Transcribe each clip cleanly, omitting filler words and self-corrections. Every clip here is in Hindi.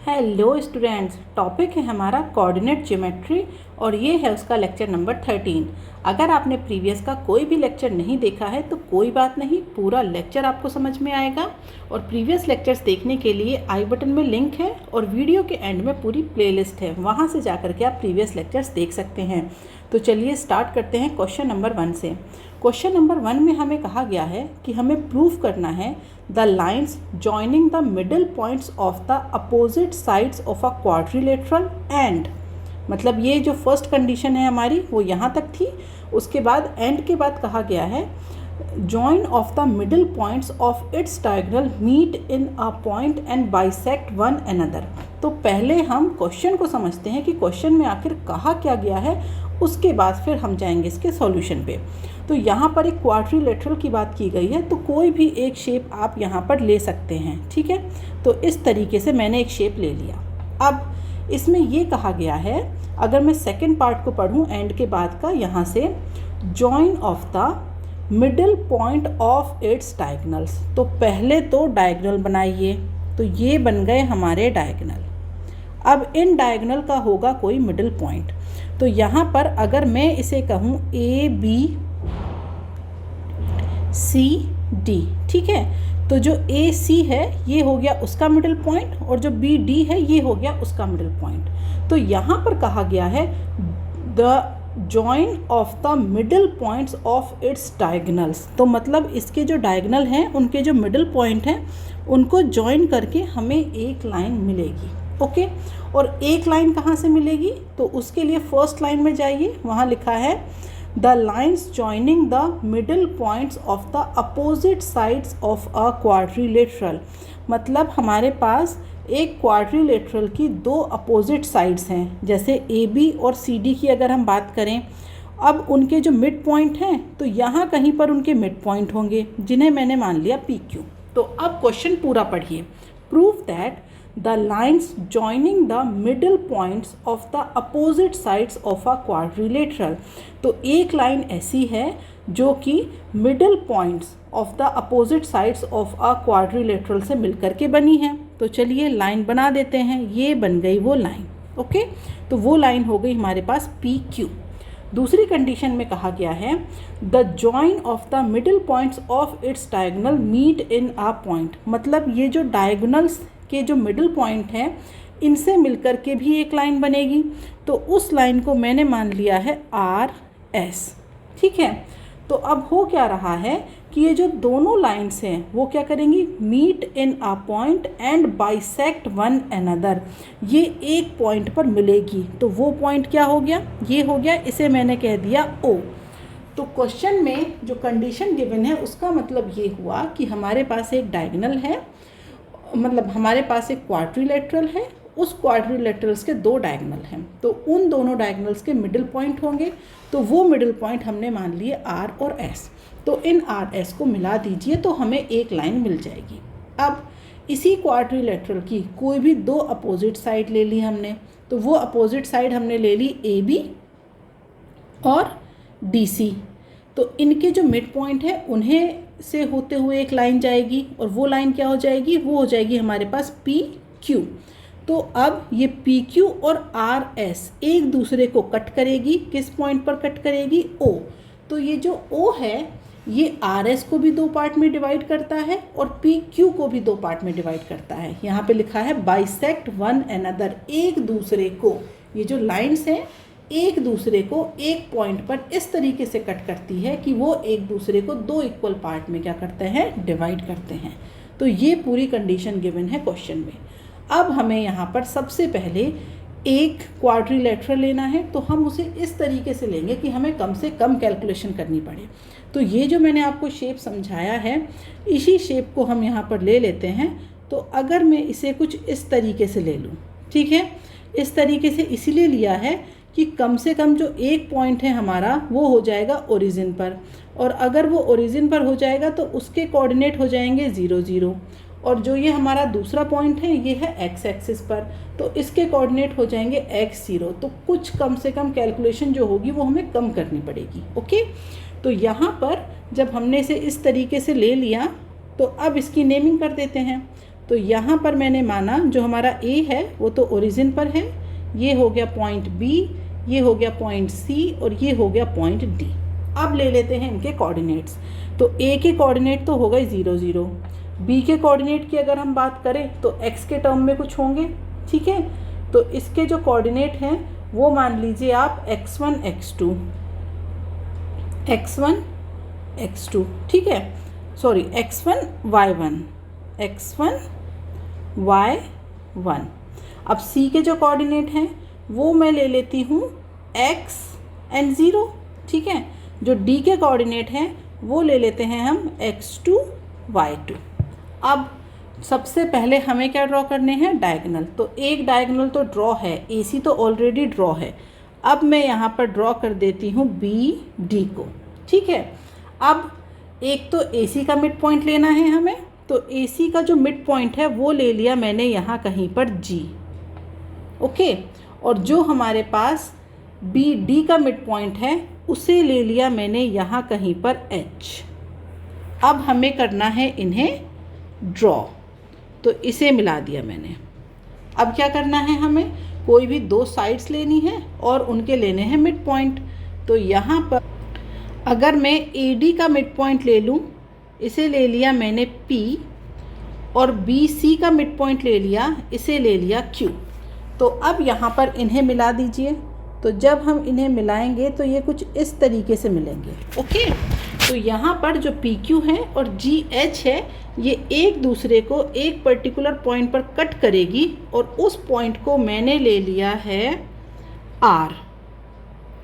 हेलो स्टूडेंट्स, टॉपिक है हमारा कोऑर्डिनेट ज्योमेट्री और ये है उसका लेक्चर नंबर 13। अगर आपने प्रीवियस का कोई भी लेक्चर नहीं देखा है तो कोई बात नहीं, पूरा लेक्चर आपको समझ में आएगा। और प्रीवियस लेक्चर्स देखने के लिए आई बटन में लिंक है और वीडियो के एंड में पूरी प्लेलिस्ट है, वहाँ से जा कर के आप प्रीवियस लेक्चर्स देख सकते हैं। तो चलिए स्टार्ट करते हैं क्वेश्चन नंबर 1 से। क्वेश्चन नंबर 1 में हमें कहा गया है कि हमें प्रूव करना है the lines joining the middle points of the opposite sides of a quadrilateral and, मतलब ये जो फर्स्ट कंडीशन है हमारी वो यहाँ तक थी। उसके बाद एंड के बाद कहा गया है join of the middle points of its diagonal meet in a point and bisect one another. तो पहले हम क्वेश्चन को समझते हैं कि क्वेश्चन में आखिर कहा क्या गया है, उसके बाद फिर हम जाएंगे इसके सॉल्यूशन पे। तो यहाँ पर एक क्वाड्रिलेटरल की बात की गई है, तो कोई भी एक शेप आप यहाँ पर ले सकते हैं, ठीक है। तो इस तरीके से मैंने एक शेप ले लिया। अब इसमें ये कहा गया है, अगर मैं सेकंड पार्ट को पढ़ूँ एंड के बाद का, यहाँ से join of the middle point of its diagonals. तो पहले तो डायगोनल बनाइए, तो ये बन गए हमारे डायगोनल। अब इन डायगोनल का होगा कोई मिडल पॉइंट, तो यहाँ पर अगर मैं इसे कहूँ ए बी सी डी, ठीक है, तो जो ए सी है ये हो गया उसका मिडल पॉइंट और जो बी डी है ये हो गया उसका मिडल पॉइंट। तो यहाँ पर कहा गया है the join of the middle points of it's diagonals. तो मतलब इसके जो डायगोनल हैं उनके जो मिडल पॉइंट हैं उनको जॉइन करके हमें एक लाइन मिलेगी, ओके। और एक लाइन कहाँ से मिलेगी, तो उसके लिए फर्स्ट लाइन में जाइए, वहाँ लिखा है the lines joining the middle points of the opposite sides of a quadrilateral. मतलब हमारे पास एक क्वाड्रिलेटरल की दो अपोजिट साइड्स हैं, जैसे ए बी और सी डी की अगर हम बात करें। अब उनके जो मिड पॉइंट हैं तो यहाँ कहीं पर उनके मिड पॉइंट होंगे, जिन्हें मैंने मान लिया पी क्यू। तो अब क्वेश्चन पूरा पढ़िए। Prove that the lines joining the middle points of the opposite sides of a quadrilateral। तो एक लाइन ऐसी है जो कि middle points of the opposite sides of a quadrilateral से मिलकर के बनी है। तो चलिए लाइन बना देते हैं, ये बन गई वो लाइन, ओके। तो वो लाइन हो गई हमारे पास पी क्यू। दूसरी कंडीशन में कहा गया है the join of the middle points of its diagonal meet in a point. मतलब ये जो डायगोनल्स के जो मिडल पॉइंट हैं इनसे मिलकर के भी एक लाइन बनेगी, तो उस लाइन को मैंने मान लिया है आर एस, ठीक है। तो अब हो क्या रहा है कि ये जो दोनों लाइन्स हैं वो क्या करेंगी, meet in a point and bisect one another. ये एक पॉइंट पर मिलेगी, तो वो पॉइंट क्या हो गया, ये हो गया, इसे मैंने कह दिया ओ। तो क्वेश्चन में जो कंडीशन गिवन है उसका मतलब ये हुआ कि हमारे पास एक डायगोनल है, मतलब हमारे पास एक क्वाड्रिलेटरल है, उस क्वाड्रिलेटरल्स के दो डायगोनल हैं, तो उन दोनों डायगोनल्स के मिडिल पॉइंट होंगे। तो वो मिडिल पॉइंट हमने मान लिए आर और एस। तो इन आर एस को मिला दीजिए तो हमें एक लाइन मिल जाएगी। अब इसी क्वाड्रिलेटरल की कोई भी दो अपोजिट साइड ले ली हमने, तो वो अपोजिट साइड हमने ले ली ए बी और डी सी। तो इनके जो मिड पॉइंट है उन्हें से होते हुए एक लाइन जाएगी और वो लाइन क्या हो जाएगी, वो हो जाएगी हमारे पास पी क्यू। तो अब ये पी क्यू और आर एस एक दूसरे को कट करेगी, किस पॉइंट पर कट करेगी, ओ। तो ये जो ओ है ये आर एस को भी दो पार्ट में डिवाइड करता है और पी क्यू को भी दो पार्ट में डिवाइड करता है। यहाँ पे लिखा है बाइसेक्ट वन अनदर, एक दूसरे को, ये जो लाइन्स हैं एक दूसरे को एक पॉइंट पर इस तरीके से कट करती है कि वो एक दूसरे को दो इक्वल पार्ट में क्या करते हैं, डिवाइड करते हैं। तो ये पूरी कंडीशन गिवन है क्वेश्चन में। अब हमें यहाँ पर सबसे पहले एक क्वाड्रिलेटरल लेना है, तो हम उसे इस तरीके से लेंगे कि हमें कम से कम कैलकुलेशन करनी पड़े। तो ये जो मैंने आपको शेप समझाया है इसी शेप को हम यहाँ पर ले लेते हैं। तो अगर मैं इसे कुछ इस तरीके से ले लूँ, ठीक है, इस तरीके से इसीलिए लिया है कि कम से कम जो एक पॉइंट है हमारा वो हो जाएगा ओरिजिन पर, और अगर वो ओरिजिन पर हो जाएगा तो उसके कोऑर्डिनेट हो जाएंगे 0 0, और जो ये हमारा दूसरा पॉइंट है ये है एक्स एक्सिस पर, तो इसके कोऑर्डिनेट हो जाएंगे x0। तो कुछ कम से कम कैलकुलेशन जो होगी वो हमें कम करनी पड़ेगी, ओके। तो यहाँ पर जब हमने इसे इस तरीके से ले लिया तो अब इसकी नेमिंग कर देते हैं। तो यहाँ पर मैंने माना जो हमारा ए है वो तो ओरिजिन पर है, ये हो गया पॉइंट बी, ये हो गया पॉइंट सी और ये हो गया पॉइंट डी। अब ले लेते हैं इनके कोऑर्डिनेट्स। तो ए के कोऑर्डिनेट तो हो गए 0 0, बी के कोऑर्डिनेट की अगर हम बात करें तो एक्स के टर्म में कुछ होंगे, ठीक है। तो इसके जो कोऑर्डिनेट हैं वो मान लीजिए आप x1 x2 x1 x2, ठीक है, sorry x1 y1 x1 y1। अब c के जो कोऑर्डिनेट हैं वो मैं ले लेती हूँ x and 0, ठीक है। जो d के कोऑर्डिनेट हैं वो ले लेते हैं हम x2 y2। अब सबसे पहले हमें क्या ड्रॉ करने हैं, डायगोनल। तो एक डायगोनल तो ड्रॉ है, AC तो ऑलरेडी ड्रॉ है। अब मैं यहाँ पर ड्रॉ कर देती हूँ BD को, ठीक है। अब एक तो AC का मिड पॉइंट लेना है हमें, तो AC का जो मिड पॉइंट है वो ले लिया मैंने यहाँ कहीं पर G, ओके। और जो हमारे पास BD का मिड पॉइंट है उसे ले लिया मैंने यहाँ कहीं पर H। अब हमें करना है इन्हें ड्रॉ, तो इसे मिला दिया मैंने। अब क्या करना है, हमें कोई भी दो साइड्स लेनी है और उनके लेने हैं मिड पॉइंट। तो यहाँ पर अगर मैं AD का मिड पॉइंट ले लूँ, इसे ले लिया मैंने P, और BC का मिड पॉइंट ले लिया, इसे ले लिया Q। तो अब यहाँ पर इन्हें मिला दीजिए। तो जब हम इन्हें मिलाएंगे तो ये कुछ इस तरीके से मिलेंगे, ओके। तो यहाँ पर जो PQ है और GH है ये एक दूसरे को एक पर्टिकुलर पॉइंट पर कट करेगी, और उस पॉइंट को मैंने ले लिया है R,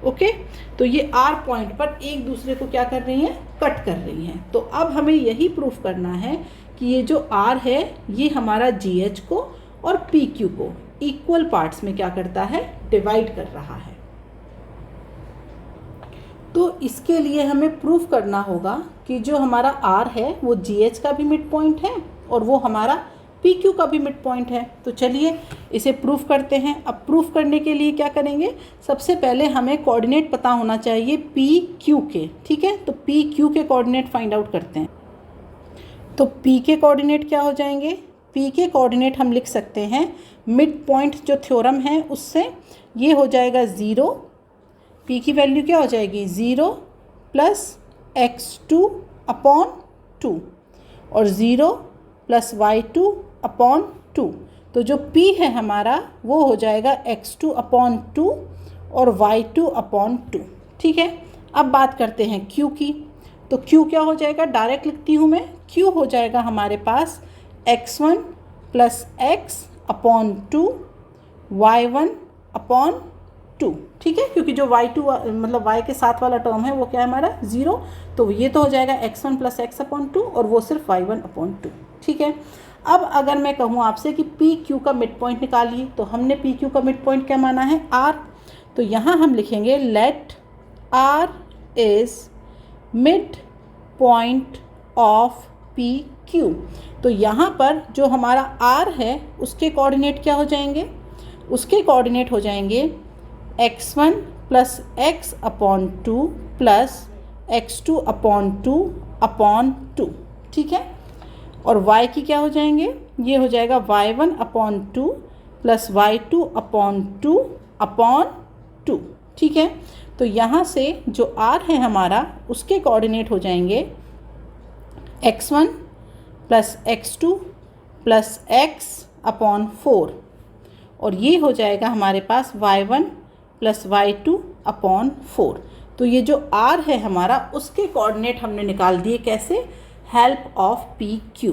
ओके। तो ये R पॉइंट पर एक दूसरे को क्या कर रही हैं, कट कर रही हैं। तो अब हमें यही प्रूफ करना है कि ये जो R है ये हमारा GH को और PQ को इक्वल पार्ट्स में क्या करता है, डिवाइड कर रहा है। तो इसके लिए हमें प्रूफ करना होगा कि जो हमारा R है वो GH का भी मिड पॉइंट है और वो हमारा PQ का भी मिड पॉइंट है। तो चलिए इसे प्रूफ करते हैं। अब प्रूफ करने के लिए क्या करेंगे, सबसे पहले हमें कोऑर्डिनेट पता होना चाहिए PQ के, ठीक है। तो PQ के कोऑर्डिनेट फाइंड आउट करते हैं। तो P के कोऑर्डिनेट क्या हो जाएंगे, P के कोऑर्डिनेट हम लिख सकते हैं मिड पॉइंट जो थ्योरम है उससे, ये हो जाएगा 0, P की वैल्यू क्या हो जाएगी 0 प्लस x2 अपॉन 2 और 0 प्लस y2 अपॉन 2। तो जो P है हमारा वो हो जाएगा x2 अपॉन 2 और y2 अपॉन 2, ठीक है। अब बात करते हैं Q की। तो Q क्या हो जाएगा, डायरेक्ट लिखती हूँ मैं, Q हो जाएगा हमारे पास x1 plus x upon 2 y1 upon 2, ठीक है। क्योंकि जो y2 मतलब y के साथ वाला टर्म है वो क्या है हमारा 0, तो ये तो हो जाएगा x1 प्लस x अपॉन 2 और वो सिर्फ y1 अपॉन 2, ठीक है। अब अगर मैं कहूँ आपसे कि PQ का मिड पॉइंट निकालिए, तो हमने PQ का मिड पॉइंट क्या माना है R। तो यहाँ हम लिखेंगे let R is mid point of PQ। तो यहाँ पर जो हमारा R है उसके कोऑर्डिनेट क्या हो जाएंगे, उसके कोऑर्डिनेट हो जाएंगे x1 plus x upon 2 plus x2 upon 2 upon 2, ठीक है। और y की क्या हो जाएंगे, ये हो जाएगा y1 upon 2 plus y2 upon 2 upon 2, ठीक है। तो यहाँ से जो R है हमारा उसके कोऑर्डिनेट हो जाएंगे x1 plus x2 plus x upon 4, और ये हो जाएगा हमारे पास y1 प्लस y2 अपॉन 4। तो ये जो R है हमारा उसके कोऑर्डिनेट हमने निकाल दिए, कैसे, हेल्प ऑफ PQ।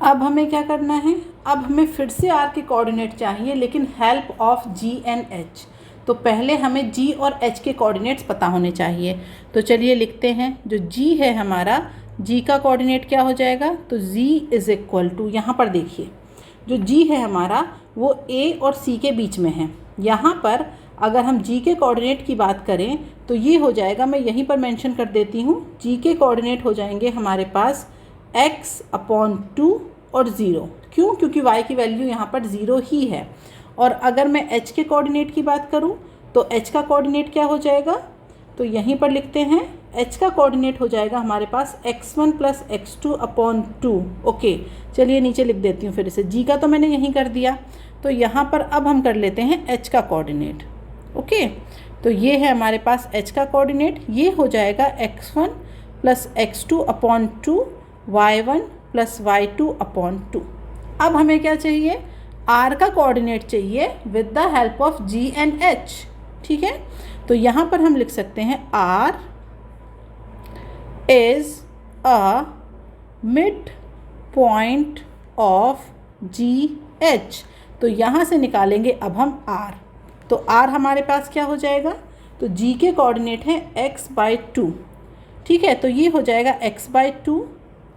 अब हमें क्या करना है, अब हमें फिर से R के कोऑर्डिनेट चाहिए लेकिन help of G and H। तो पहले हमें G और H के कोऑर्डिनेट्स पता होने चाहिए। तो चलिए लिखते हैं, जो G है हमारा, G का कोऑर्डिनेट क्या हो जाएगा, तो G इज़ इक्वल टू, यहाँ पर देखिए जो G है हमारा वो A और C के बीच में है। यहाँ पर अगर हम G के कोऑर्डिनेट की बात करें तो ये हो जाएगा, मैं यहीं पर मेंशन कर देती हूँ, G के कोऑर्डिनेट हो जाएंगे हमारे पास x अपॉन 2 और 0। क्यों, क्योंकि y की वैल्यू यहाँ पर 0 ही है। और अगर मैं h के कोऑर्डिनेट की बात करूँ तो h का कोऑर्डिनेट क्या हो जाएगा, तो यहीं पर लिखते हैं h का कोऑर्डिनेट हो जाएगा हमारे पास x1 प्लस x2/2। ओके, चलिए नीचे लिख देती हूँ फिर इसे। g का तो मैंने यहीं कर दिया, तो यहाँ पर अब हम कर लेते हैं h का कोऑर्डिनेट। ओके, तो ये है हमारे पास h का कोऑर्डिनेट, ये हो जाएगा x1 plus x2/2 y1 plus y2/2। अब हमें क्या चाहिए, r का कोऑर्डिनेट चाहिए with the help of g and h। ठीक है, तो यहाँ पर हम लिख सकते हैं r is a mid point of ji H. तो यहाँ से निकालेंगे अब हम r, तो r हमारे पास क्या हो जाएगा, तो g के कोऑर्डिनेट है x/2। ठीक है, तो ये हो जाएगा x/2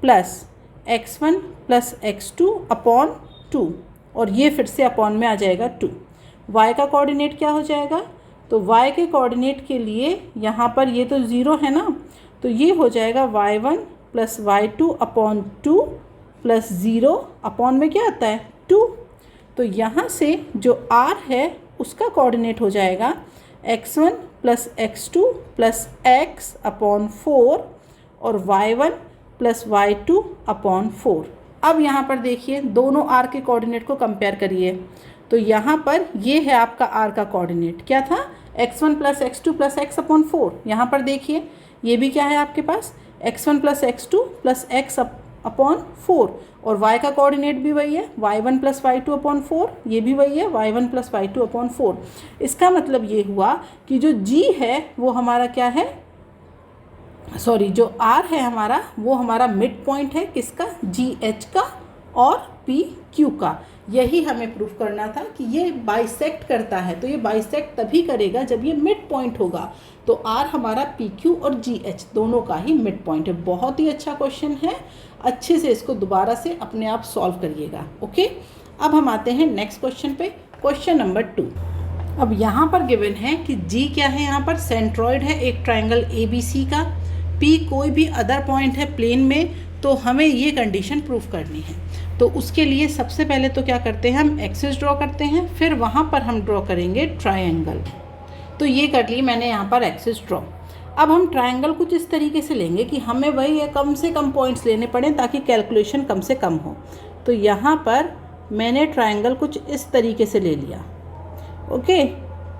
plus x1 plus x2/2, और ये फिर से अपॉन में आ जाएगा 2। y का कोऑर्डिनेट क्या हो जाएगा, तो y के कोऑर्डिनेट के लिए यहाँ पर ये तो 0 है ना, तो ये हो जाएगा y1 plus y2/2 plus 0 upon में क्या आता है 2। तो यहाँ से जो r है उसका कोऑर्डिनेट हो जाएगा x1 plus x2 plus x/4 और y1 प्लस y2/4। अब यहाँ पर देखिए दोनों r के कोऑर्डिनेट को कंपेयर करिए, तो यहाँ पर ये है आपका r का कोऑर्डिनेट, क्या था x1 plus x2 plus x/4। यहाँ पर देखिए ये भी क्या है आपके पास x1 plus x2 plus x/4, और y का कोऑर्डिनेट भी वही है y1 प्लस y2/4, ये भी वही है y1 प्लस y2/4। इसका मतलब ये हुआ कि जो g है वो हमारा क्या है, सॉरी जो r है हमारा वो हमारा मिड पॉइंट है किसका, GH का और PQ का। यही हमें प्रूफ करना था कि ये बाइसेक्ट करता है, तो ये बाइसेक्ट तभी करेगा जब ये मिड पॉइंट होगा। तो R हमारा PQ और GH दोनों का ही मिड पॉइंट है। बहुत ही अच्छा क्वेश्चन है, अच्छे से इसको दोबारा से अपने आप सॉल्व करिएगा। ओके, अब हम आते हैं नेक्स्ट क्वेश्चन पे, क्वेश्चन नंबर 2। अब यहाँ पर गिवन है कि G क्या है, यहाँ पर सेंट्रॉइड है एक ट्राइंगल ABC का, P कोई भी अदर पॉइंट है प्लेन में, तो हमें ये कंडीशन प्रूफ करनी है। तो उसके लिए सबसे पहले तो क्या करते हैं, हम एक्सिस ड्रॉ करते हैं, फिर वहाँ पर हम ड्रॉ करेंगे ट्रायंगल। तो ये कर ली मैंने यहाँ पर एक्सिस ड्रॉ। अब हम ट्रायंगल कुछ इस तरीके से लेंगे कि हमें वही है कम से कम पॉइंट्स लेने पड़े ताकि कैलकुलेशन कम से कम हो। तो यहाँ पर मैंने ट्रायंगल कुछ इस तरीके से ले लिया। ओके,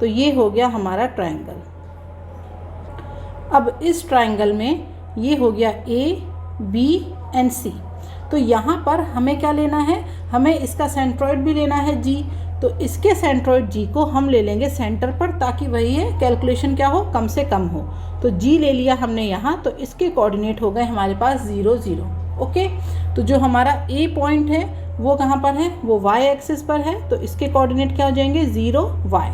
तो ये हो गया हमारा ट्रायंगल। अब इस ट्रायंगल में ये हो गया A, B एंड C। तो यहाँ पर हमें क्या लेना है, हमें इसका सेंट्रॉइड भी लेना है G, तो इसके सेंट्रॉइड G को हम ले लेंगे सेंटर पर ताकि वही है कैलकुलेशन क्या हो, कम से कम हो। तो G ले लिया हमने यहाँ, तो इसके कोऑर्डिनेट हो गए हमारे पास 0 0। ओके, तो जो हमारा A पॉइंट है वो कहाँ पर है, वो y एक्सिस पर है, तो इसके कोऑर्डिनेट क्या हो जाएंगे 0 y।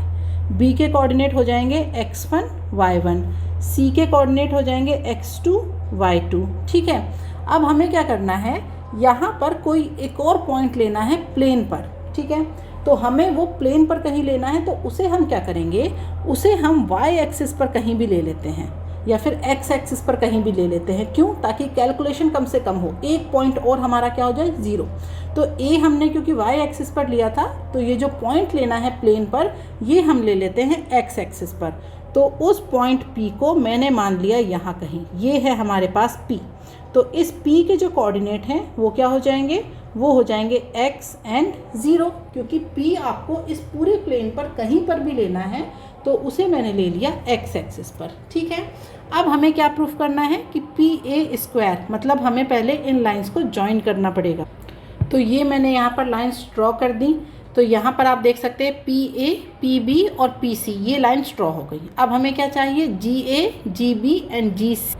B के कोऑर्डिनेट हो जाएंगे x1 y1, C के कोऑर्डिनेट हो जाएंगे x2 y2। ठीक है, अब हमें क्या करना है, यहाँ पर कोई एक और पॉइंट लेना है प्लेन पर। ठीक है, तो हमें वो प्लेन पर कहीं लेना है, तो उसे हम क्या करेंगे, उसे हम y एक्सिस पर कहीं भी ले लेते हैं या फिर x एक्सिस पर कहीं भी ले लेते हैं। क्यों, ताकि कैलकुलेशन कम से कम हो, एक पॉइंट और हमारा क्या हो जाए 0। तो A हमने क्योंकि y एक्सिस पर लिया था, तो ये जो पॉइंट लेना है प्लेन पर ये हम ले लेते हैं x एक्सिस पर। तो उस पॉइंट P को मैंने मान लिया यहाँ कहीं, ये है हमारे पास P। तो इस P के जो कोऑर्डिनेट हैं वो क्या हो जाएंगे, वो हो जाएंगे x एंड 0, क्योंकि P आपको इस पूरे प्लेन पर कहीं पर भी लेना है, तो उसे मैंने ले लिया x एक्सिस पर। ठीक है, अब हमें क्या प्रूफ करना है कि PA², मतलब हमें पहले इन लाइंस को ज्वाइन करना पड़ेगा। तो ये मैंने यहाँ पर लाइंस ड्रॉ कर दी। तो यहाँ पर आप देख सकते हैं PA, PB और PC, ये लाइंस ड्रॉ हो गई। अब हमें क्या चाहिए, GA, GB एंड GC,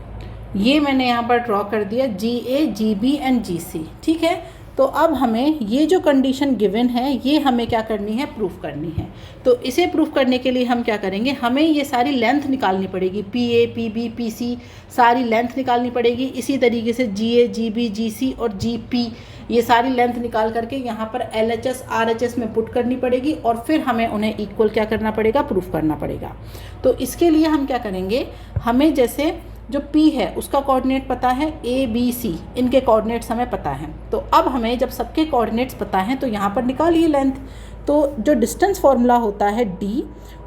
ये मैंने यहाँ पर ड्रॉ कर दिया GA, GB एंड GC। ठीक है, तो अब हमें ये जो कंडीशन गिवन है ये हमें क्या करनी है, प्रूफ करनी है। तो इसे प्रूफ करने के लिए हम क्या करेंगे, हमें ये सारी लेंथ निकालनी पड़ेगी, PA, PB, PC सारी लेंथ निकालनी पड़ेगी। इसी तरीके से GA, GB, GC और GP ये सारी लेंथ निकाल करके यहाँ पर LHS, RHS में पुट करनी पड़ेगी, और फिर हमें उन्हें इक्वल क्या करना पड़ेगा, प्रूफ करना पड़ेगा। तो इसके लिए हम क्या करेंगे, हमें जैसे जो P है उसका कोऑर्डिनेट पता है, A, B, C इनके कोऑर्डिनेट्स हमें पता हैं। तो अब हमें जब सबके कोऑर्डिनेट्स पता हैं तो यहाँ पर निकालिए लेंथ। तो जो डिस्टेंस फार्मूला होता है डी,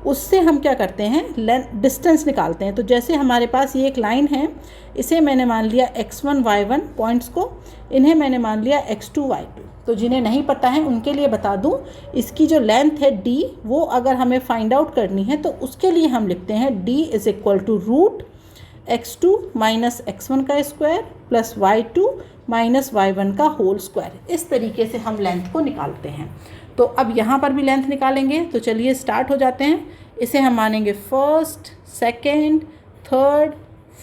उससे हम क्या करते हैं, डिस्टेंस निकालते हैं। तो जैसे हमारे पास ये एक लाइन है, इसे मैंने मान लिया x1 y1 पॉइंट्स को, इन्हें मैंने मान लिया x2 y2। तो जिन्हें नहीं पता है उनके लिए बता दूं, इसकी जो लेंथ है d, वो अगर हमें फाइंड आउट करनी है तो उसके लिए हम लिखते हैं d is equal to root x2 minus x1 का square plus y2 minus y1 का होल स्क्वायर। इस तरीके से हम लेंथ को निकालते हैं। तो अब यहाँ पर भी लेंथ निकालेंगे। तो चलिए स्टार्ट हो जाते हैं। इसे हम मानेंगे first, second, third,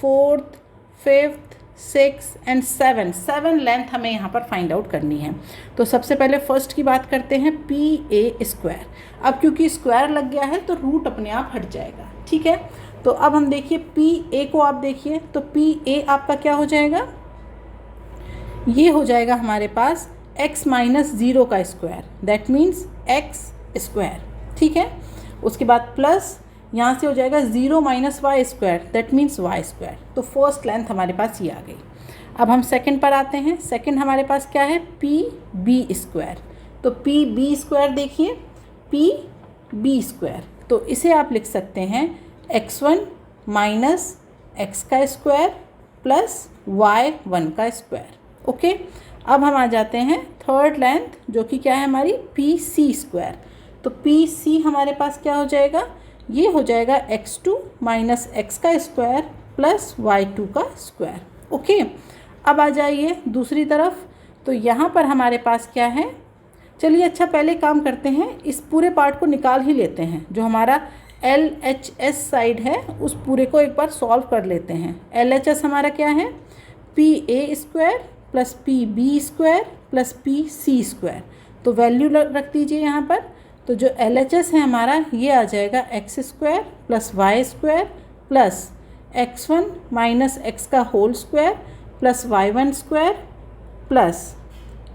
fourth, fifth, six and seven length हमें यहाँ पर फाइंड आउट करनी है। तो सबसे पहले फर्स्ट की बात करते हैं, पी ए स्क्वायर। अब क्योंकि स्क्वायर लग गया है तो रूट अपने आप हट जाएगा, ठीक है। तो अब हम देखिए पी ए को, आप देखिए तो पी ए आपका क्या हो जाएगा, ये हो जाएगा हमारे पास x माइनस 0 का square, that means x square, ठीक है। उसके बाद प्लस यहाँ से हो जाएगा 0 minus y square, that means y square. तो फर्स्ट लेंथ हमारे पास ये आ गई। अब हम सेकंड पर आते हैं। सेकंड हमारे पास क्या है, पी बी स्क्वायर। तो पी बी स्क्वायर देखिए, पी बी स्क्वायर, तो इसे आप लिख सकते हैं x1 माइनस एक्स का स्क्वायर प्लस y1 का स्क्वायर, ओके। अब हम आ जाते हैं थर्ड लेंथ, जो कि क्या है हमारी पी सी स्क्वायर। तो पी सी हमारे पास क्या हो जाएगा, ये हो जाएगा x2 माइनस एक्स का स्क्वायर प्लस y2 का स्क्वायर, ओके। अब आ जाइए दूसरी तरफ। तो यहाँ पर हमारे पास क्या है, चलिए अच्छा पहले काम करते हैं, इस पूरे पार्ट को निकाल ही लेते हैं। जो हमारा LHS साइड है उस पूरे को एक बार सॉल्व कर लेते हैं। LHS हमारा क्या है, P A square plus P B square plus P C square. तो वैल्यू रख दीजिए यहाँ पर। तो जो LHS है हमारा, ये आ जाएगा x square plus Y square plus x1 minus X का whole square plus y1 square plus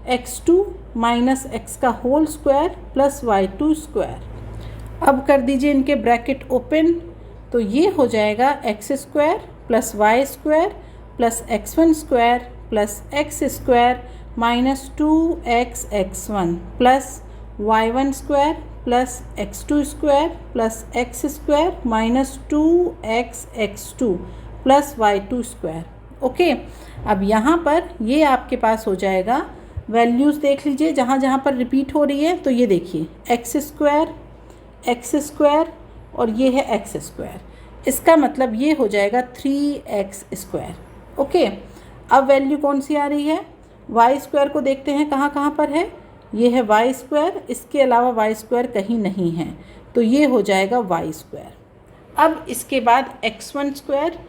x2 minus X का whole square plus y2 square. अब कर दीजिए इनके ब्रैकेट ओपन। तो ये हो जाएगा x square plus Y square plus x1 square plus x square minus 2x x1 plus y1 square plus x2 square plus x square minus 2x x2 plus y2 square, okay. अब यहाँ पर ये आपके पास हो जाएगा, वैल्यूज़ देख लीजिए जहाँ जहाँ पर रिपीट हो रही है। तो ये देखिए एक्स स्क्वायर और ये है एक्स स्क्वायर, इसका मतलब ये हो जाएगा 3x स्क्वायर, ओके। अब वैल्यू कौन सी आ रही है, वाई स्क्वायर को देखते हैं कहाँ कहाँ पर है। ये है वाई स्क्वायर, इसके अलावा वाई स्क्वायर कहीं नहीं है, तो ये हो जाएगा वाई स्क्वायर। अब इसके बाद x1 स्क्वायर,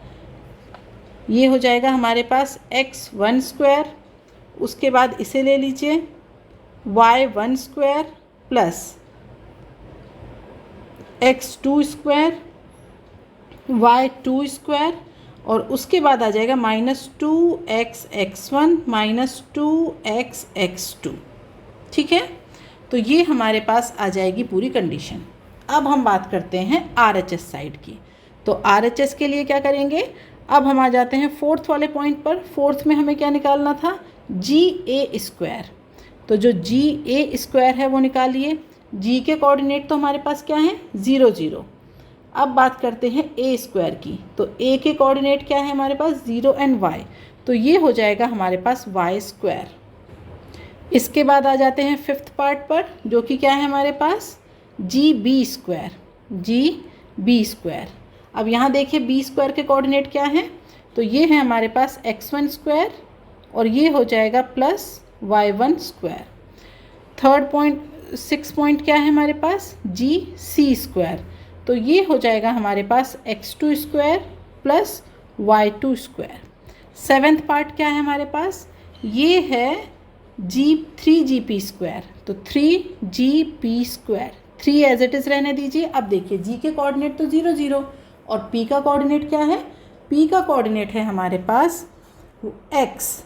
ये हो जाएगा हमारे पास x1 स्क्वायर। उसके बाद इसे ले लीजिए y1 square plus x2 square y2 square, और उसके बाद आ जाएगा minus 2x x1 minus 2x x2, ठीक है। तो ये हमारे पास आ जाएगी पूरी कंडीशन। अब हम बात करते हैं RHS साइड की। तो RHS के लिए क्या करेंगे, अब हम आ जाते हैं फोर्थ वाले पॉइंट पर। फोर्थ में हमें क्या निकालना था, GA स्क्वायर। तो जो GA स्क्वायर है वो निकालिए। G के कोऑर्डिनेट तो हमारे पास क्या है, 0 0। अब बात करते हैं A स्क्वायर की। तो A के कोऑर्डिनेट क्या है हमारे पास, 0 एंड y। तो ये हो जाएगा हमारे पास y स्क्वायर। इसके बाद आ जाते हैं फिफ्थ पार्ट पर, जो कि क्या है हमारे पास, GB स्क्वायर। अब यहाँ देखिए B स्क्वायर के कोऑर्डिनेट क्या हैं। तो ये है हमारे पास x1 स्क्वायर और ये हो जाएगा plus y1 square. Third point, six point क्या है हमारे पास, GC स्क्वायर। तो ये हो जाएगा हमारे पास x2 square plus y2 square. Seventh part क्या है हमारे पास, ये है 3GP स्क्वायर। तो 3GP square, 3 as it is रहने दीजिए। अब देखिए G के कोऑर्डिनेट तो 0 0 और P का कोऑर्डिनेट क्या है, P का कोऑर्डिनेट है हमारे पास x।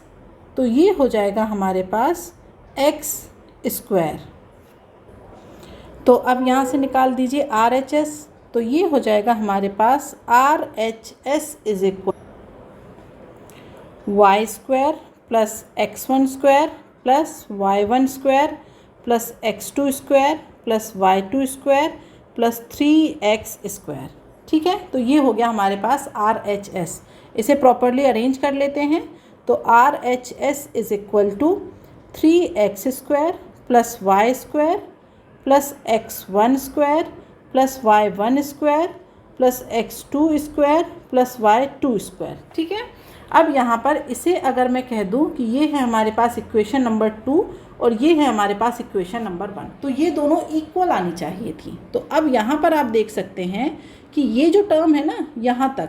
तो ये हो जाएगा हमारे पास x स्क्वायर। तो अब यहाँ से निकाल दीजिए RHS। तो ये हो जाएगा हमारे पास RHS is equal y square plus x1 square plus y1 square plus x2 square plus y2 plus 3x²। ठीक है, तो ये हो गया हमारे पास RHS। इसे प्रॉपरली अरेंज कर लेते हैं। तो RHS is equal to 3x² plus y² plus x1² plus y1² plus x2² plus y2²। ठीक है, अब यहाँ पर इसे अगर मैं कह दूँ कि ये है हमारे पास इक्वेशन नंबर 2 और ये है हमारे पास इक्वेशन नंबर 1, तो ये दोनों इक्वल आनी चाहिए थी। तो अब यहाँ पर आप देख सकते हैं कि ये जो टर्म है ना, यहाँ तक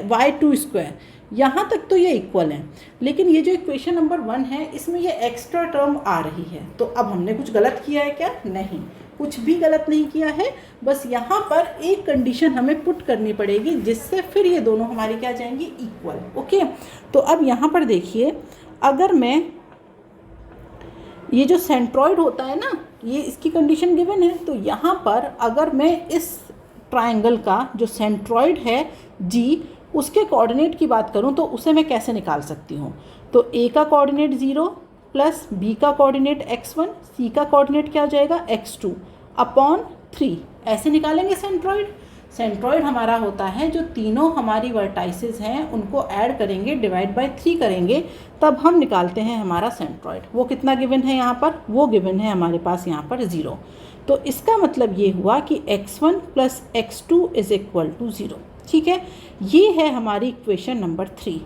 y2² यहाँ तक तो ये इक्वल है, लेकिन ये जो इक्वेशन नंबर 1 है इसमें ये एक्स्ट्रा टर्म आ रही है। तो अब हमने कुछ गलत किया है क्या? नहीं, कुछ भी गलत नहीं किया है। बस यहाँ पर एक कंडीशन हमें पुट करनी पड़ेगी जिससे फिर ये दोनों हमारी क्या जाएंगी? इक्वल। ओके, तो अब यहाँ पर देखिए, अगर मैं ये जो सेंट्रॉइड होता है ना, ये इसकी कंडीशन गिवन है। तो यहाँ पर अगर मैं इस ट्रायंगल का जो सेंट्रॉइड है G, उसके कोऑर्डिनेट की बात करूँ तो उसे मैं कैसे निकाल सकती हूँ? तो A का कोऑर्डिनेट 0 प्लस B का कोऑर्डिनेट x1, C का कोऑर्डिनेट क्या हो जाएगा? x2 upon 3। ऐसे निकालेंगे सेंट्रॉइड। सेंट्रॉइड हमारा होता है जो तीनों हमारी वर्टाइसेस हैं उनको ऐड करेंगे, डिवाइड बाय 3 करेंगे, तब हम निकालते हैं हमारा सेंट्रॉइड। वो कितना गिवन है यहाँ पर? वो गिवन है हमारे पास यहाँ पर 0। तो इसका मतलब ये हुआ कि x1 plus x2 is equal to 0। ठीक है, ये है हमारी इक्वेशन नंबर 3।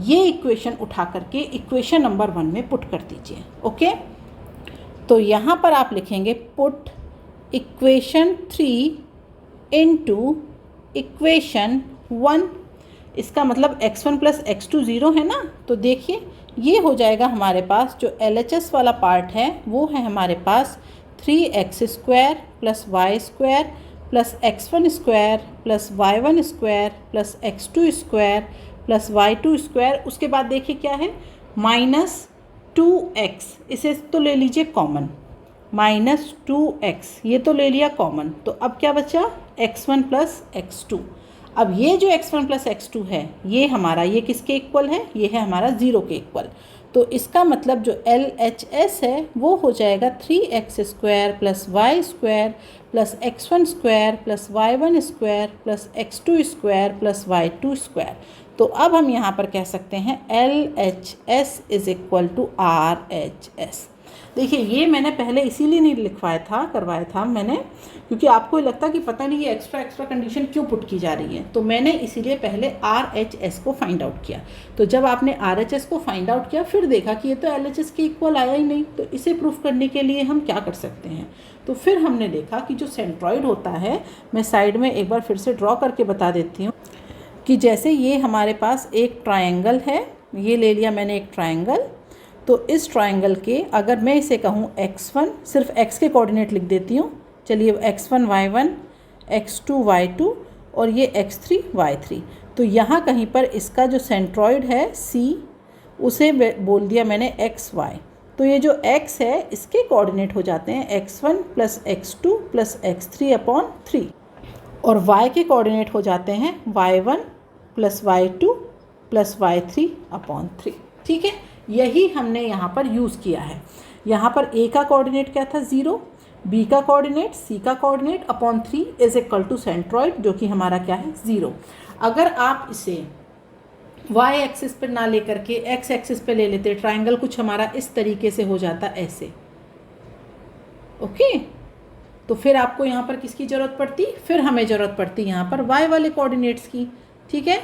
ये इक्वेशन उठा करके इक्वेशन नंबर 1 में पुट कर दीजिए। ओके, तो यहाँ पर आप लिखेंगे पुट इक्वेशन 3 इनटू इक्वेशन 1। इसका मतलब x1 प्लस x2 0 है ना, तो देखिए ये हो जाएगा हमारे पास जो LHS वाला पार्ट है वो है हमारे पास 3x² plus y² plus x1² plus y1² plus x2² plus y2²। उसके बाद देखिए क्या है? -2x, इसे तो ले लीजिए कॉमन, -2x ये तो ले लिया कॉमन। तो अब क्या बचा? x1 plus x2। अब ये जो x1 प्लस x2 है ये हमारा, ये किसके इक्वल है? ये है हमारा 0 के इक्वल। तो इसका मतलब जो LHS है वो हो जाएगा 3x² plus y² plus x1² plus y1² plus x2² plus y2²। तो अब हम यहाँ पर कह सकते हैं LHS is equal to RHS। देखिए ये मैंने पहले इसीलिए नहीं करवाया था मैंने, क्योंकि आपको लगता कि पता नहीं ये एक्स्ट्रा कंडीशन क्यों पुट की जा रही है, तो मैंने इसीलिए पहले RHS को फाइंड आउट किया। तो जब आपने RHS को फाइंड आउट किया फिर देखा कि ये तो LHS के इक्वल आया ही नहीं, तो इसे प्रूफ करने के लिए हम क्या कर सकते हैं? तो फिर हमने देखा कि जो सेंट्रॉइड होता है, मैं साइड में एक बार फिर से ड्रॉ करके बता देती हूँ कि जैसे ये हमारे पास एक ट्रायंगल है, ये ले लिया मैंने एक ट्रायंगल। तो इस ट्रायंगल के अगर मैं इसे कहूँ x1, सिर्फ x के कोऑर्डिनेट लिख देती हूँ। चलिए x1 y1, x2 y2 और ये x3 y3। तो यहाँ कहीं पर इसका जो सेंट्रॉइड है C, उसे बोल दिया मैंने xy। तो ये जो x है इसके कोऑर्डिनेट हो जाते हैं x1 plus x2 plus x3 upon 3 और y के कोऑर्डिनेट हो जाते हैं y1 plus y2 plus y3 upon 3। ठीक है, यही हमने यहाँ पर यूज़ किया है। यहाँ पर a का कोऑर्डिनेट क्या था? 0, b का कोऑर्डिनेट, c का coordinate upon 3 is equal to centroid जो कि हमारा क्या है? 0। अगर आप इसे y एक्सिस पर ना लेकर के x एक्सिस पे ले लेते, ट्रायंगल कुछ हमारा इस तरीके से हो जाता ऐसे। ओके, तो फिर आपको यहाँ पर किसकी ज़रूरत पड़ती? फिर हमें ज़रूरत पड़ती यहाँ पर y वाले कोऑर्डिनेट्स की। ठीक है,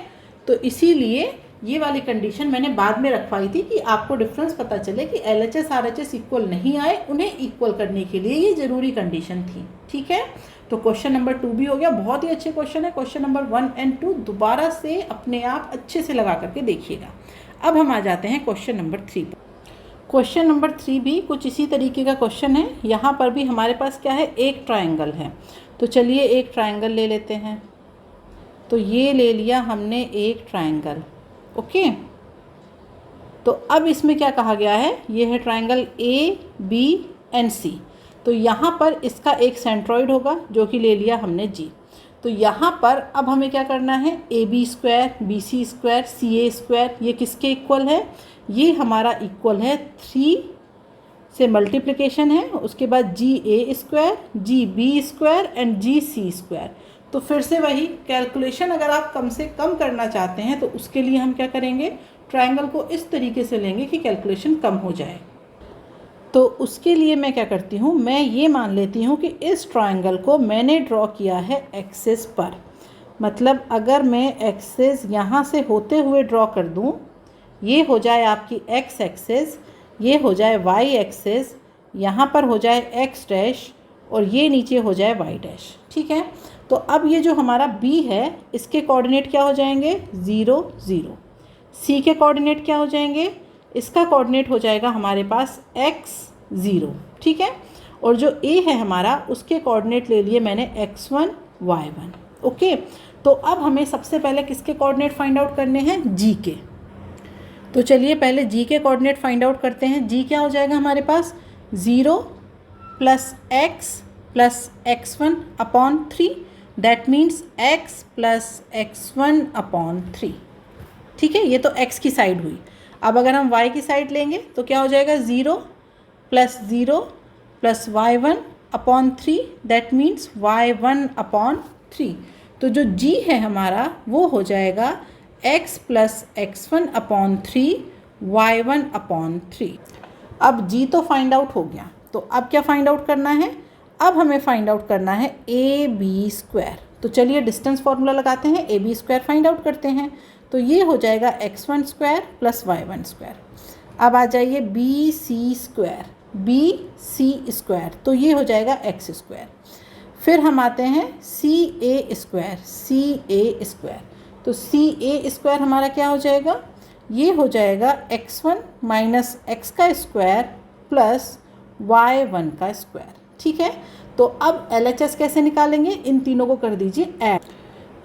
तो इसीलिए ये वाली कंडीशन मैंने बाद में रखवाई थी कि आपको डिफरेंस पता चले कि LHS RHS इक्वल नहीं आए, उन्हें इक्वल करने के लिए ये ज़रूरी कंडीशन थी। ठीक है, तो क्वेश्चन नंबर 2 भी हो गया। बहुत ही अच्छे क्वेश्चन है। क्वेश्चन नंबर 1 एंड 2 दोबारा से अपने आप अच्छे से लगा करके देखिएगा। अब हम आ जाते हैं क्वेश्चन नंबर 3 पर। क्वेश्चन नंबर 3 भी कुछ इसी तरीके का क्वेश्चन है। यहाँ पर भी हमारे पास क्या है? एक ट्रायंगल है। तो चलिए एक ट्रायंगल ले लेते हैं। तो ये ले लिया हमने एक ट्रायंगल। ओके, तो अब इसमें क्या कहा गया है? ये है ट्रायंगल ABNC। तो यहाँ पर इसका एक सेंट्रॉइड होगा जो कि ले लिया हमने G। तो यहाँ पर अब हमें क्या करना है? AB², BC², CA², ये किसके इक्वल है? ये हमारा इक्वल है 3 से मल्टीप्लिकेशन है, उसके बाद G A square, G B square and G C square. तो फिर से वही कैलकुलेशन अगर आप कम से कम करना चाहते हैं तो उसके लिए हम क्या करेंगे, ट्रायंगल को इस तरीके से लेंगे कि कैलकुलेशन कम हो जाए। तो उसके लिए मैं क्या करती हूँ, मैं ये मान लेती हूँ कि इस ट्रायंगल को मैंने ड्रॉ किया है एक्सिस पर। मतलब अगर मैं एक्सिस यहाँ से होते हुए ड्रॉ कर दूँ, ये हो जाए आपकी एक्स एक्सिस, ये हो जाए वाई एक्सिस, यहाँ पर हो जाए एक्स डैश और ये नीचे हो जाए वाई डैश। ठीक है, तो अब ये जो हमारा बी है इसके कोऑर्डिनेट क्या हो जाएंगे, 0 0। सी के कोऑर्डिनेट क्या हो जाएंगे, इसका कोऑर्डिनेट हो जाएगा हमारे पास x 0। ठीक है, और जो a है हमारा उसके कोऑर्डिनेट ले लिए मैंने x1 y1। ओके, तो अब हमें सबसे पहले किसके कोऑर्डिनेट फाइंड आउट करने हैं, g के। तो चलिए पहले g के कोऑर्डिनेट फाइंड आउट करते हैं। g क्या हो जाएगा हमारे पास, 0 plus x plus x1 upon 3, that means x plus x1 upon 3। ठीक है, ये तो x की साइड हुई। अब अगर हम y की साइड लेंगे तो क्या हो जाएगा, 0 plus y1 upon 3, that means y1 upon 3। तो जो g है हमारा वो हो जाएगा x plus x1 upon 3 y1 upon 3। अब g तो फाइंड आउट हो गया, तो अब क्या फाइंड आउट करना है, अब हमें फाइंड आउट करना है ए बी स्क्वायर। तो चलिए डिस्टेंस फार्मूला लगाते हैं, A B square find out करते हैं। तो ये हो जाएगा x1 square plus y1 square. अब आ जाइए B C square, B C square, तो ये हो जाएगा x स्क्वायर। फिर हम आते हैं सी A square, C A square, तो सी ए स्क्वायर हमारा क्या हो जाएगा, ये हो जाएगा x1 माइनस एक्स का स्क्वायर प्लस y1 का स्क्वायर। ठीक है, तो अब LHS कैसे निकालेंगे, इन तीनों को कर दीजिए ऐड।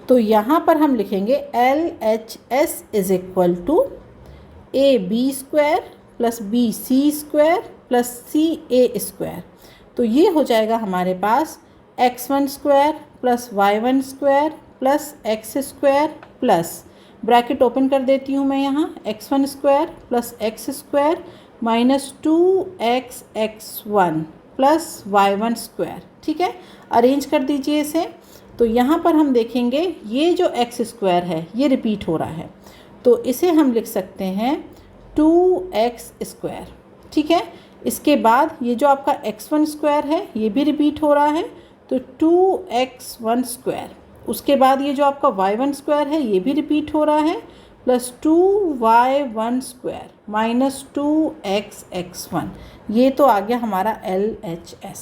तो यहाँ पर हम लिखेंगे LHS is equal to A B square plus B C square plus C A square. तो ये हो जाएगा हमारे पास x1 square plus y1 square plus x square plus, bracket open कर देती हूँ मैं यहाँ, x1 square plus x square minus 2x(x1) plus y1 square. ठीक है, अरेंज कर दीजिए इसे। तो यहाँ पर हम देखेंगे ये जो x स्क्वायर है ये रिपीट हो रहा है, तो इसे हम लिख सकते हैं 2x स्क्वायर। ठीक है, इसके बाद ये जो आपका x1 स्क्वायर है ये भी रिपीट हो रहा है, तो 2x1 स्क्वायर। उसके बाद ये जो आपका y1 स्क्वायर है ये भी रिपीट हो रहा है, plus 2y1 square minus 2x(x1). ये तो आ गया हमारा LHS।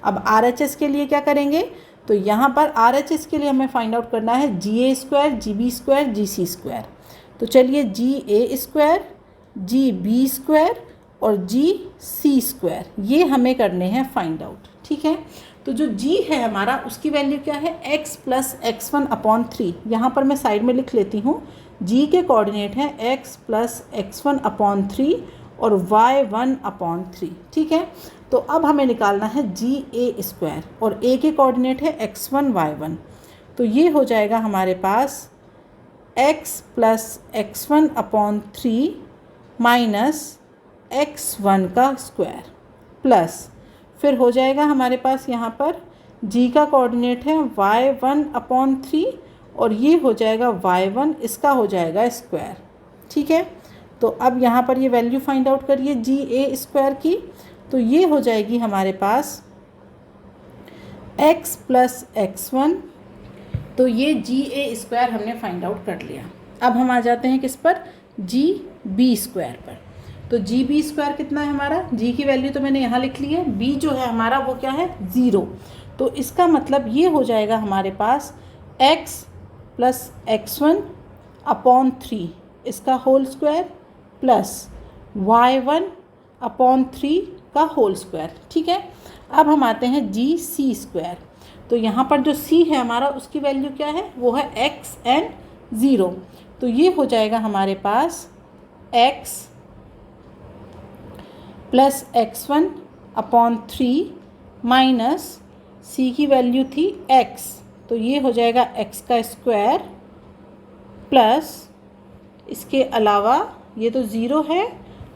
अब RHS के लिए क्या करेंगे, तो यहाँ पर RHS के लिए हमें फाइंड आउट करना है GA square, GB square, GC square. तो चलिए GA स्क्वायर, GB स्क्वायर और GC स्क्वायर ये हमें करने हैं फाइंड आउट। ठीक है, तो जो G है हमारा उसकी वैल्यू क्या है, x प्लस x1 अपॉन 3। यहाँ पर मैं साइड में लिख लेती हूँ, G के कोऑर्डिनेट हैं x प्लस x1 अपॉन 3 और y1 अपॉन 3। ठीक है, तो अब हमें निकालना है GA स्क्वायर और A के कोऑर्डिनेट है x1 y1। तो ये हो जाएगा हमारे पास x plus x1 upon 3 minus x1 का स्क्वायर प्लस, फिर हो जाएगा हमारे पास यहाँ पर G का कोऑर्डिनेट है y1 अपॉन 3 और ये हो जाएगा y1, इसका हो जाएगा स्क्वायर। ठीक है, तो अब यहाँ पर ये वैल्यू फाइंड आउट करिए GA स्क्वायर की, तो ये हो जाएगी हमारे पास x प्लस x1। तो ये GA स्क्वायर हमने फाइंड आउट कर लिया। अब हम आ जाते हैं किस पर, GB स्क्वायर पर। तो GB स्क्वायर कितना है हमारा, G की वैल्यू तो मैंने यहाँ लिख ली है, B जो है हमारा वो क्या है 0। तो इसका मतलब ये हो जाएगा हमारे पास x प्लस x1 अपॉन 3 इसका whole square plus y1 upon 3 का होल स्क्वायर। ठीक है, अब हम आते हैं GC स्क्वायर। तो यहाँ पर जो C है हमारा उसकी वैल्यू क्या है, वो है x एंड 0। तो ये हो जाएगा हमारे पास x plus x1 upon 3 minus C की वैल्यू थी x, तो ये हो जाएगा x का स्क्वायर प्लस, इसके अलावा ये तो 0 है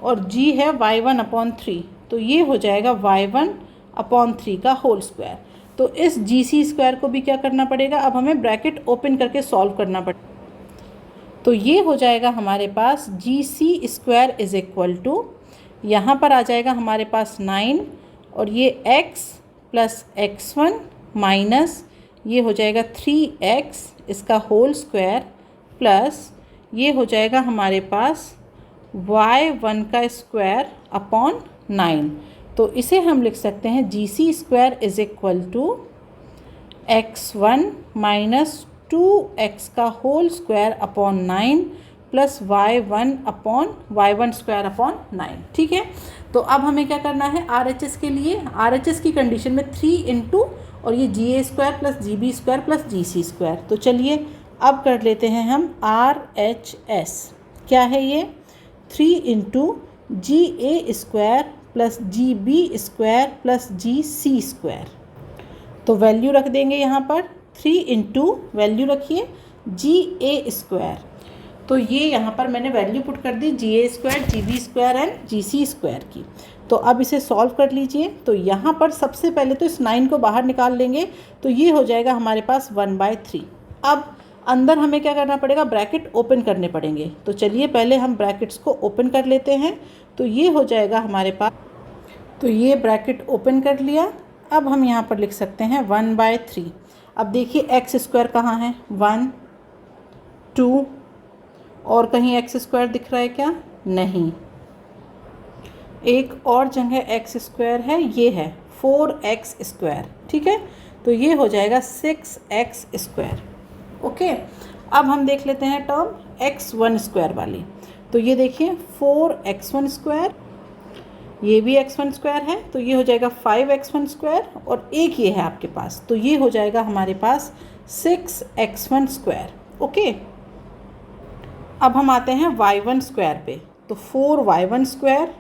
और G है y1 अपॉन 3, तो ये हो जाएगा y1/3 का होल स्क्वायर। तो इस GC स्क्वायर को भी क्या करना पड़ेगा, अब हमें ब्रैकेट ओपन करके सॉल्व करना पड़ेगा। तो ये हो जाएगा हमारे पास GC square is equal to, यहाँ पर आ जाएगा हमारे पास 9 और ये x प्लस x1 माइनस ये हो जाएगा 3x इसका होल स्क्वायर प्लस ये हो जाएगा हमारे पास y1 का स्क्वायर अपॉन 9। तो इसे हम लिख सकते हैं GC square is equal to x1 minus 2x का whole square upon 9 plus y1 square upon 9। ठीक है, तो अब हमें क्या करना है, RHS के लिए RHS की कंडीशन में 3 इंटू और ये GA square plus GB square plus GC square. तो चलिए अब कर लेते हैं हम RHS। क्या है ये, 3 into GA square plus GB square plus GC square. तो वैल्यू रख देंगे यहाँ पर 3 इंटू वैल्यू रखिए GA स्क्वायर। तो ये यहाँ पर मैंने वैल्यू पुट कर दी GA square, GB square and GC square की। तो अब इसे सॉल्व कर लीजिए। तो यहाँ पर सबसे पहले तो इस 9 को बाहर निकाल लेंगे, तो ये हो जाएगा हमारे पास 1/3। अब अंदर हमें क्या करना पड़ेगा, ब्रैकेट ओपन करने पड़ेंगे। तो चलिए पहले हम ब्रैकेट्स को ओपन कर लेते हैं। तो ये हो जाएगा हमारे पास, तो ये ब्रैकेट ओपन कर लिया। अब हम यहाँ पर लिख सकते हैं 1/3। अब देखिए x स्क्वायर कहाँ है, 1 2 और कहीं x स्क्वायर दिख रहा है क्या, नहीं। एक और जगह x स्क्वायर है, ये है 4x स्क्वायर। ठीक है, तो ये हो जाएगा 6x स्क्वायर। ओके, अब हम देख लेते हैं टर्म x1 स्क्वायर वाली। तो ये देखिए 4x1 स्क्वायर, ये भी x1 स्क्वायर है, तो ये हो जाएगा 5x1 स्क्वायर और एक ये है आपके पास, तो ये हो जाएगा हमारे पास 6x1 स्क्वायर। ओके, अब हम आते हैं y1 स्क्वायर पे। तो 4y1 स्क्वायर,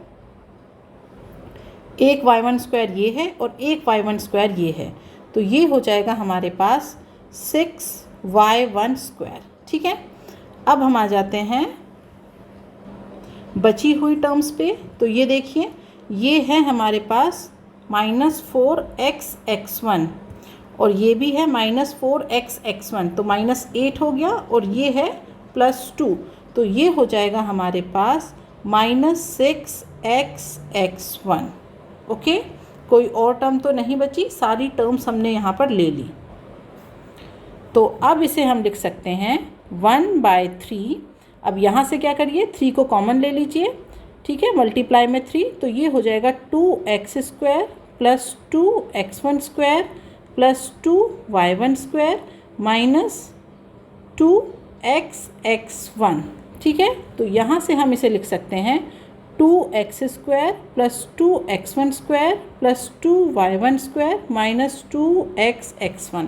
एक y1 स्क्वायर ये है और एक y1 स्क्वायर ये है, तो ये हो जाएगा हमारे पास 6y1 स्क्वायर। ठीक है, अब हम आ जाते हैं बची हुई टर्म्स पे। तो ये देखिए ये है हमारे पास -4xx1 और ये भी है -4xx1, तो -8 हो गया और ये है +2, तो ये हो जाएगा हमारे पास -6xx1। ओके, कोई और टर्म तो नहीं बची, सारी टर्म्स हमने यहाँ पर ले ली। तो अब इसे हम लिख सकते हैं 1/3। अब यहाँ से क्या करिए, 3 को कॉमन ले लीजिए। ठीक है, मल्टीप्लाई में 3, तो ये हो जाएगा 2x square plus 2x1 square plus 2y1 square minus 2xx1। ठीक है, तो यहाँ से हम इसे लिख सकते हैं 2x square plus 2x1 square plus 2y1 square minus 2xx1।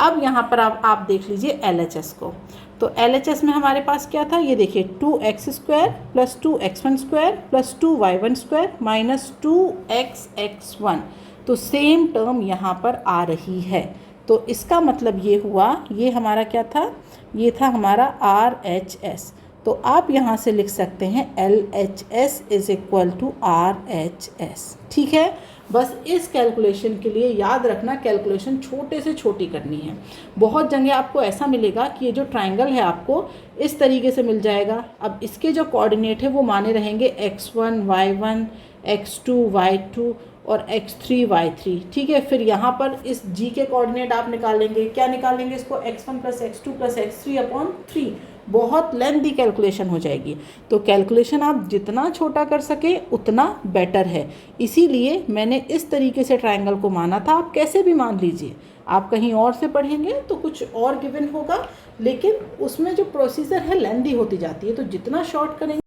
अब यहाँ पर आप देख लीजिए LHS को। तो LHS में हमारे पास क्या था, ये देखिए 2x square plus 2x1 square plus 2y1 square minus 2xx1। तो सेम टर्म यहाँ पर आ रही है। तो इसका मतलब ये हुआ, ये हमारा क्या था, ये था हमारा RHS। तो आप यहाँ से लिख सकते हैं LHS is equal to RHS। ठीक है, बस इस कैलकुलेशन के लिए याद रखना, कैलकुलेशन छोटे से छोटी करनी है। बहुत जगह आपको ऐसा मिलेगा कि ये जो ट्रायंगल है आपको इस तरीके से मिल जाएगा। अब इसके जो कोऑर्डिनेट है वो माने रहेंगे x1 y1 x2 y2 और x3 y3। ठीक है, फिर यहाँ पर इस g के कोऑर्डिनेट आप निकालेंगे, क्या निकालेंगे इसको, x1 plus x2 plus x3 upon 3। बहुत लेंथी कैलकुलेशन हो जाएगी। तो कैलकुलेशन आप जितना छोटा कर सके उतना बेटर है, इसीलिए मैंने इस तरीके से ट्रायंगल को माना था। आप कैसे भी मान लीजिए, आप कहीं और से पढ़ेंगे तो कुछ और गिवन होगा, लेकिन उसमें जो प्रोसीजर है लेंथी होती जाती है, तो जितना शॉर्ट करेंगे